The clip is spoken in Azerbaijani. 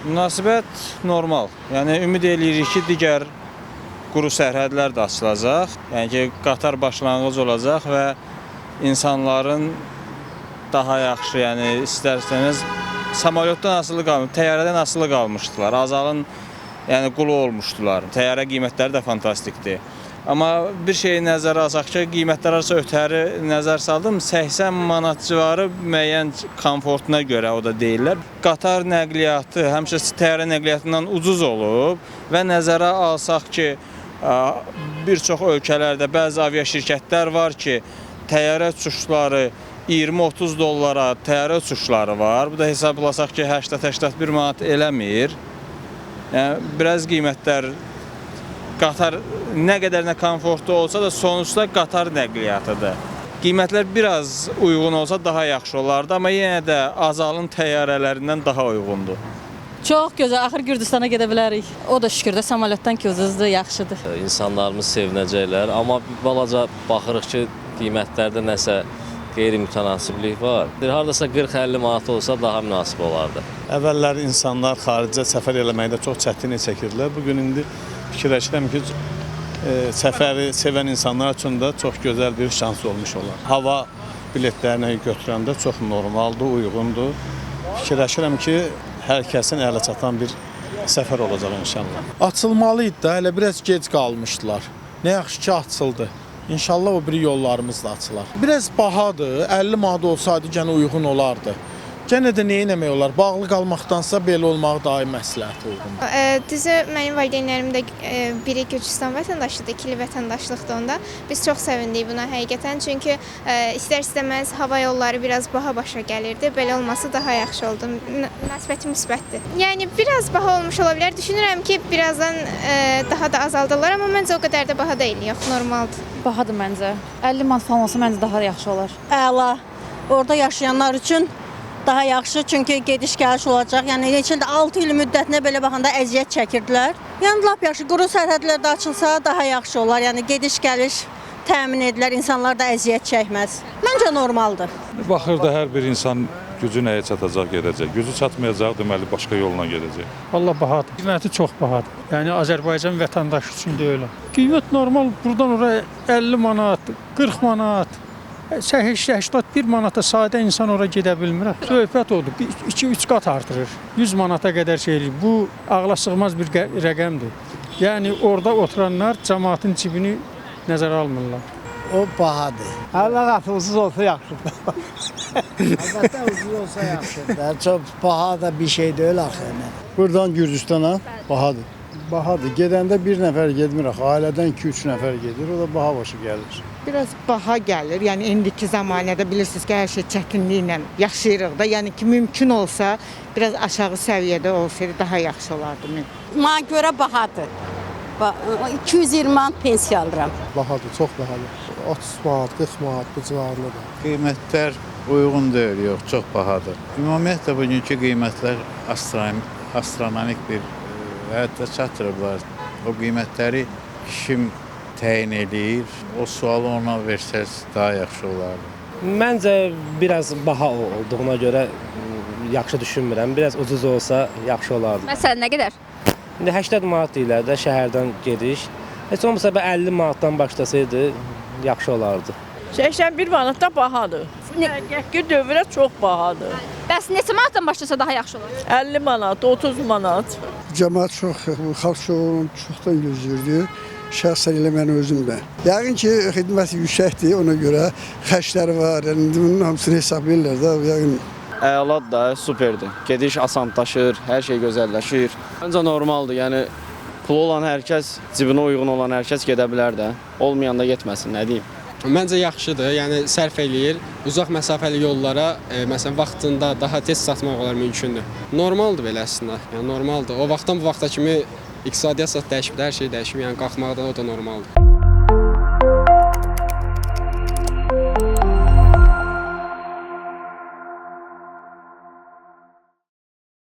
Münasibət normal. Yəni ümid eləyirik ki, digər quru sərhədlər də açılacaq. Yəni ki, qatar başlanğıc olacaq və insanların daha yaxşı, yəni istərsəniz samolyotdan asılı qalmış, təyyarədən asılı qalmışdılar. Azalın yəni qulu olmuşdular. Təyyarə qiymətləri də fantastikdir. Amma bir şeyi nəzərə alsaq ki, qiymətlər arası ötəri nəzər saldım, 80 manat civarı müəyyən komfortuna görə o da deyirlər. Qatar nəqliyyatı həmişə təyyarə nəqliyyatından ucuz olub və nəzərə alsaq ki, bir çox ölkələrdə bəzi aviaşirkətlər var ki, təyyarə uçuşları 20-30 dollara təyyarə uçuşları var. Bu da hesablasaq ki, 80-81 manat eləmir. Yəni, biraz qiymətlər qatar nə qədər nə komfortlu olsa da sonuçta qatar nəqliyyatıdır. Qiymətlər biraz uyğun olsa daha yaxşı olardı, amma yenə də Azalın təyyarələrindən daha uyğundur. Çox gözəl, axır Gürcüstana gedə bilərik. O da şükür də samolyotdan ki, ucuzdur, yaxşıdır. İnsanlarımız sevinəcəklər, amma bir balaca baxırıq ki, qiymətlərdə nəsə qeyri-mütənasiblik var. Hardasa 40-50 manat olsa daha münasib olardı. Əvvəllər insanlar xaricə səfər eləməkdə çox çətinlik çəkirdilər. Bugün indi fikirləşirəm ki, səfəri sevən insanlar üçün də çox gözəl bir şans olmuş olar. Hava biletlərini götürəndə çox normaldır, uyğundur. Fikirləşirəm ki, hər kəsin ələ çatan bir səfər olacaq inşallah. Açılmalı idi da, hələ biraz gec qalmışdılar. Nə yaxşı ki, açıldı. İnşallah o biri yollarımız da açılar. Biraz bahadır, 50 manat olsaydı gənə uyğun olardı. Gənə də nə etmək olar? Bağlı qalmaqdansa belə olmağı daha məsləhət uyğundur. Düzü mənim valideynlərim də biri Gürcüstan vətəndaşıdır, ikili vətəndaşlıqdır onda. Biz çox sevindik buna həqiqətən. Çünki istər-istəməz hava yolları biraz baha başa gəlirdi. Belə olması daha yaxşı oldu. Münasibəti müsbətdir. Yəni biraz baha olmuş ola bilər. Düşünürəm ki, birazdan daha da azaldılar, amma məncə o qədər də baha deyil, yox, normaldır. Bahadır məncə. 50 manat falan olsa məncə daha yaxşı olar. Əla. Orada yaşayanlar üçün daha yaxşı, çünki gediş-gəliş olacaq. Yəni neçə də 6 il müddətinə belə baxanda əziyyət çəkirdilər. Yəni lap yaxşı, quru sərhədlər də açılsa daha yaxşı olar. Yəni gediş-gəliş təmin edilər, insanlar da əziyyət çəkməz. Məncə normaldır. Baxır da hər bir insan gücü nəyə çatacaq, gedəcək. Gücü çatmayacaq, deməli başqa yolla gedəcək. Vallahi bahadır. Qiyməti çox bahadır. Yəni Azərbaycan vətəndaşı üçün də elə. Qiymət normal, buradan oraya 50 manat, 40 manat, 81 manata sadə insan ora gedə bilmir. Söhbət odur, 2-3 qat artırır. 100 manata qədər şeylik. Bu ağla sığmaz bir rəqəmdir. Yəni orada oturanlar cəmaatın cibini nəzərə almırlar. O bahadır. Allah ucuz olsa yaxşıdır. Əlbəttə ucuz olsa yaxşıdır. Çox baha da bir şey deyil axı. Buradan Gürcüstana bahadır. Bahadır. Gedəndə bir nəfər gedmir axı. Ailədən 2-3 nəfər gedir. O da baha başı gəlir. Biraz baha gəlir. Yəni indiki zamanədə bilirsiniz ki, hər şey çətinliklə yaşayırıq da. Yəni ki, mümkün olsa biraz aşağı səviyyədə olsaydı daha yaxşı olardı. Mənə görə bahadır. 220 manat pensiya alıram. Bahadır, çox bahadır. 30 manat, 40 manat bu civarındadır. Qiymətlər uyğun deyil, yox, çox bahadır. Ümumiyyətlə bugünkü qiymətlər astronomik bir həddə çatdırıblar. O qiymətləri kim təyin edir, o sualı ona versəz daha yaxşı olardı. Məncə biraz baha olduğuna görə yaxşı düşünmürəm. Biraz ucuz olsa yaxşı olardı. Məsələn, nə qədər? İndi 80 manat deyirlər də şəhərdən gediş. Heç olmasa 50 manatdan başlasaydı yaxşı olardı. 81 manat da bahadır. Həqiqi dövrə çox bahadır. Bəs neçə manatdan başlasa daha yaxşı olar? 50 manat, 30 manat. Cəmaət çox, xalq çoxdan gözləyirdi. Şəxsən elə mən özüm də. Yəqin ki, xidmət yüksəkdir, ona görə xərcləri var. Yəni bunun hamısını hesablayırlar da, yəqin. Əladır da, superdir. Gediş asanlaşır, hər şey gözəlləşir. Məncə normaldır, yəni pulu olan hər kəs, cibinə uyğun olan hər kəs gedə bilər də. Olmayan da getməsin, nə deyim. Məncə yaxşıdır, yəni sərf eləyir. Uzaq məsafəli yollara, məsələn, vaxtında daha tez çatmaq olar mümkündür. Normaldır belə əslində, yəni normaldır. O vaxtdan bu vaxta kimi iqtisadiyyat dəyişib, hər şey dəyişib, yəni qalxmaqda o da normaldır.